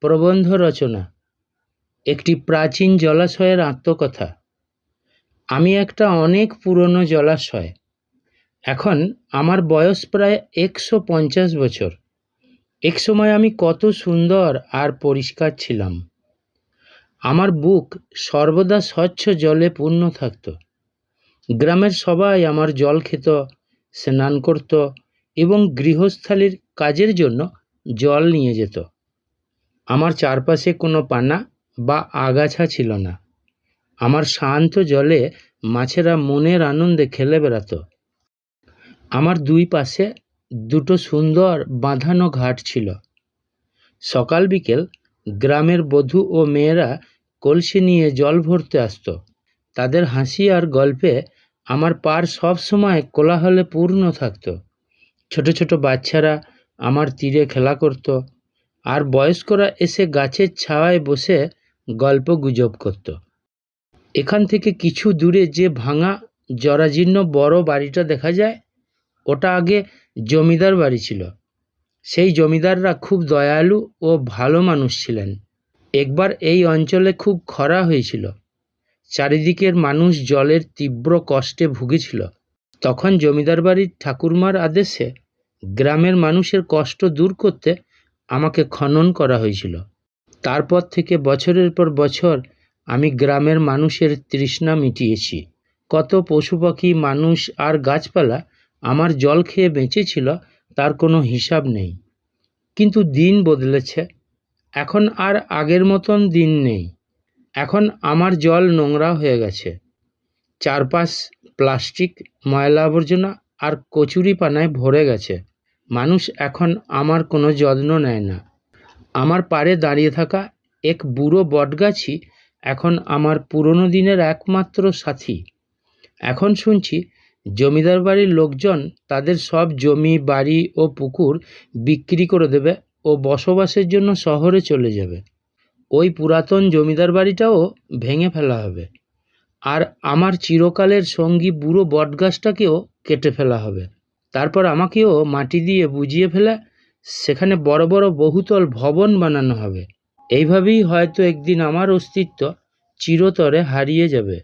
প্রবন্ধ রচনা, একটি প্রাচীন জলাশয়ের আত্মকথা। আমি একটা অনেক পুরনো জলাশয়। এখন আমার বয়স প্রায় 150 বছর। এক সময় আমি কত সুন্দর আর পরিষ্কার ছিলাম। আমার বুক সর্বদা স্বচ্ছ জলে পূর্ণ থাকত। গ্রামের সবাই আমার জল খেত, স্নান করত এবং গৃহস্থালির কাজের জন্য জল নিয়ে যেত। আমার চারপাশে কোনো পানা বা আগাছা ছিল না। আমার শান্ত জলে মাছেরা মনের আনন্দে খেলে বেড়াতো। আমার দুই পাশে দুটো সুন্দর বাঁধানো ঘাট ছিল। সকাল বিকেল গ্রামের বধূ ও মেয়েরা কলসি নিয়ে জল ভরতে আসতো। তাদের হাসি আর গল্পে আমার পাড় সব সময় কোলাহলে পূর্ণ থাকত। ছোট ছোট বাচ্চারা আমার তীরে খেলা করত, আর বয়স্করা এসে গাছের ছায়ায় বসে গল্প গুজব করত। এখান থেকে কিছু দূরে যে ভাঙা জরাজীর্ণ বড় বাড়িটা দেখা যায়, ওটা আগে জমিদার বাড়ি ছিল। সেই জমিদাররা খুব দয়ালু ও ভালো মানুষ ছিলেন। একবার এই অঞ্চলে খুব খরা হয়েছিল। চারিদিকের মানুষ জলের তীব্র কষ্টে ভুগেছিল। তখন জমিদার বাড়ির ঠাকুরমার আদেশে গ্রামের মানুষের কষ্ট দূর করতে আমাকে খনন করা হয়েছিল। তারপর থেকে বছরের পর বছর আমি গ্রামের মানুষের তৃষ্ণা মিটিয়েছি। কত পশু পাখি, মানুষ আর গাছপালা আমার জল খেয়ে বেঁচেছিল, তার কোনো হিসাব নেই। কিন্তু দিন বদলেছে। এখন আর আগের মতন দিন নেই। এখন আমার জল নোংরা হয়ে গেছে। চারপাশ প্লাস্টিক, ময়লা আবর্জনা আর কচুরিপানায় ভরে গেছে। মানুষ এখন আমার কোনো যত্ন নেয় না। আমার পাড়ে দাঁড়িয়ে থাকা এক বুড়ো বটগাছই এখন আমার পুরনো দিনের একমাত্র সাথী। এখন শুনছি জমিদার বাড়ির লোকজন তাদের সব জমি, বাড়ি ও পুকুর বিক্রি করে দেবে ও বসবাসের জন্য শহরে চলে যাবে। ওই পুরাতন জমিদার বাড়িটাও ভেঙে ফেলা হবে, আর আমার চিরকালের সঙ্গী বুড়ো বটগাছটাকেও কেটে ফেলা হবে। তারপর আমাকেও মাটি দিয়ে বুঝিয়ে ফেলে সেখানে বড় বড় বহুতল ভবন বানানো হবে। এইভাবেই হয়তো একদিন আমার অস্তিত্ব চিরতরে হারিয়ে যাবে।